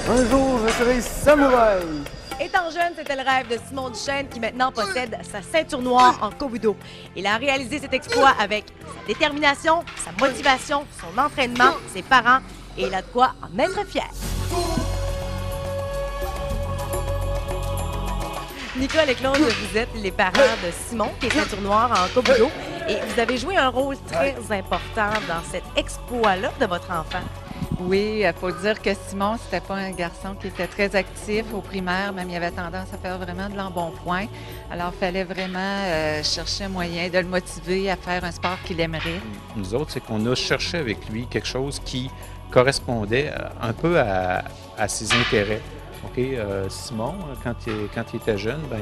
Un jour, je serai samouraï. Étant jeune, c'était le rêve de Simon Duchesne qui maintenant possède sa ceinture noire en kobudo. Il a réalisé cet exploit avec sa détermination, sa motivation, son entraînement, ses parents et il a de quoi en être fier. Nicole et Claude, vous êtes les parents de Simon qui est ceinture noire en kobudo et vous avez joué un rôle très important dans cet exploit-là de votre enfant. Oui, il faut dire que Simon, c'était pas un garçon qui était très actif au primaire, même il avait tendance à faire vraiment de l'embonpoint. Alors, il fallait vraiment chercher un moyen de le motiver à faire un sport qu'il aimerait. Nous autres, c'est qu'on a cherché avec lui quelque chose qui correspondait un peu à ses intérêts. Okay, Simon, quand il était jeune, ben,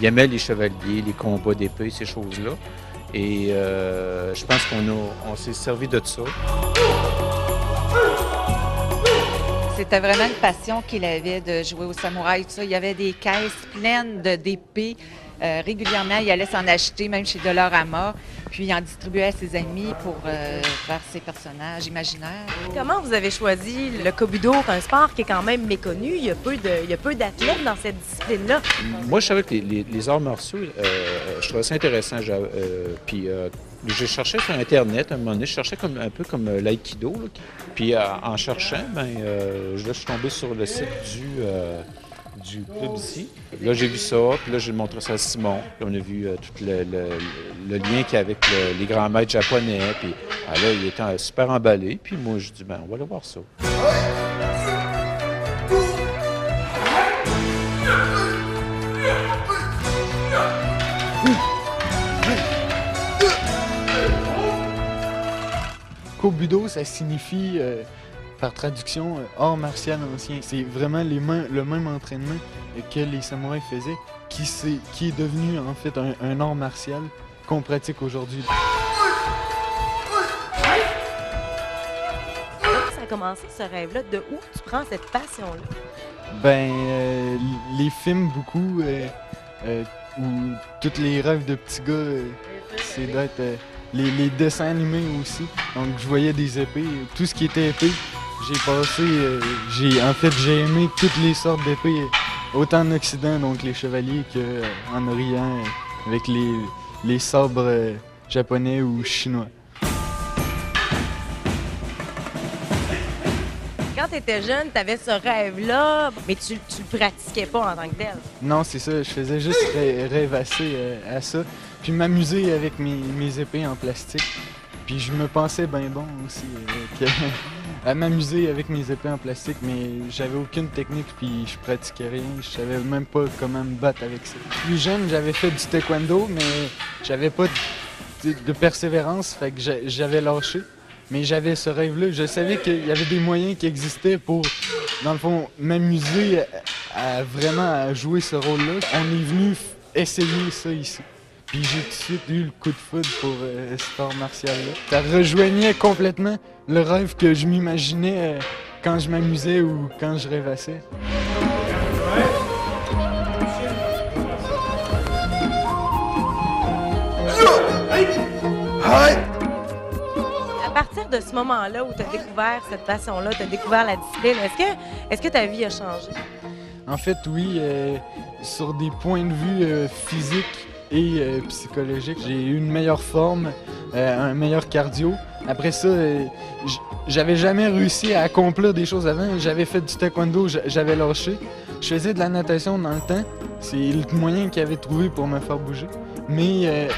il aimait les chevaliers, les combats d'épée, ces choses-là. Et je pense qu'on s'est servi de ça. C'était vraiment une passion qu'il avait de jouer au samouraï. Tout ça. Il y avait des caisses pleines d'épées. Régulièrement, il allait s'en acheter, même chez Dollarama. Puis il en distribuait à ses amis pour faire ses personnages imaginaires. Comment vous avez choisi le kobudo, un sport qui est quand même méconnu? Il y a peu d'athlètes dans cette discipline-là. Moi, je savais que les arts martiaux, je trouvais ça intéressant. Puis j'ai cherché sur Internet, à un moment donné, je cherchais un peu comme l'aïkido. Puis en cherchant, je suis tombé sur le site du club ici. Là, j'ai vu ça, puis là, j'ai montré ça à Simon. Puis on a vu tout le lien qu'il y a avec les grands maîtres japonais. Puis là, il était super emballé. Puis moi, je dis, on va aller voir ça. Kobudo, ça signifie, par traduction, art martial ancien. C'est vraiment le même entraînement que les samouraïs faisaient, qui est devenu en fait un art martial qu'on pratique aujourd'hui. Ça a commencé ce rêve-là. De où tu prends cette passion-là? Les films beaucoup, ou tous les rêves de petits gars, c'est d'être... Les dessins animés aussi. Donc, je voyais des épées. Tout ce qui était épée, j'ai aimé toutes les sortes d'épées, autant en Occident, donc les chevaliers, qu'en Orient, avec les sabres japonais ou chinois. Quand tu étais jeune, tu avais ce rêve-là, mais tu le pratiquais pas en tant que tel. Non, c'est ça. Je faisais juste rêvasser à ça. Puis m'amuser avec mes épées en plastique. Puis je me pensais bien bon aussi à m'amuser avec mes épées en plastique, mais j'avais aucune technique puis je pratiquais rien. Je savais même pas comment me battre avec ça. Plus jeune, j'avais fait du taekwondo, mais j'avais pas de persévérance, fait que j'avais lâché. Mais j'avais ce rêve-là. Je savais qu'il y avait des moyens qui existaient pour, dans le fond, m'amuser à vraiment jouer ce rôle-là. On est venu essayer ça ici. Puis j'ai tout de suite eu le coup de foudre pour cet art martial-là. Ça rejoignait complètement le rêve que je m'imaginais quand je m'amusais ou quand je rêvassais. À partir de ce moment-là où tu as découvert cette passion-là, tu as découvert la discipline, est-ce que ta vie a changé? En fait, oui, sur des points de vue physiques et psychologique. J'ai eu une meilleure forme, un meilleur cardio. Après ça, j'avais jamais réussi à accomplir des choses avant. J'avais fait du taekwondo, j'avais lâché. Je faisais de la natation dans le temps. C'est le moyen qu'il avait trouvé pour me faire bouger. Mais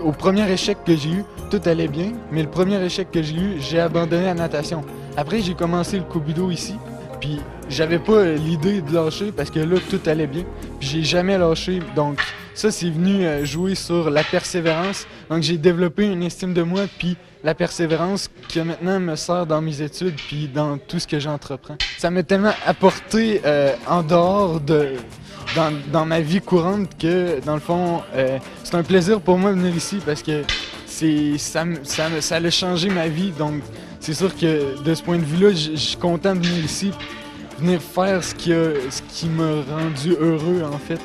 au premier échec que j'ai eu, tout allait bien. Mais le premier échec que j'ai eu, j'ai abandonné la natation. Après, j'ai commencé le kobudo ici. Puis j'avais pas l'idée de lâcher parce que là, tout allait bien. Puis j'ai jamais lâché, donc ça, c'est venu jouer sur la persévérance. Donc j'ai développé une estime de moi, puis la persévérance qui maintenant me sert dans mes études, puis dans tout ce que j'entreprends. Ça m'a tellement apporté en dehors dans ma vie courante que, dans le fond, c'est un plaisir pour moi de venir ici parce que ça a changé ma vie. Donc c'est sûr que de ce point de vue-là, je suis content de venir ici, venir faire ce qui m'a rendu heureux en fait.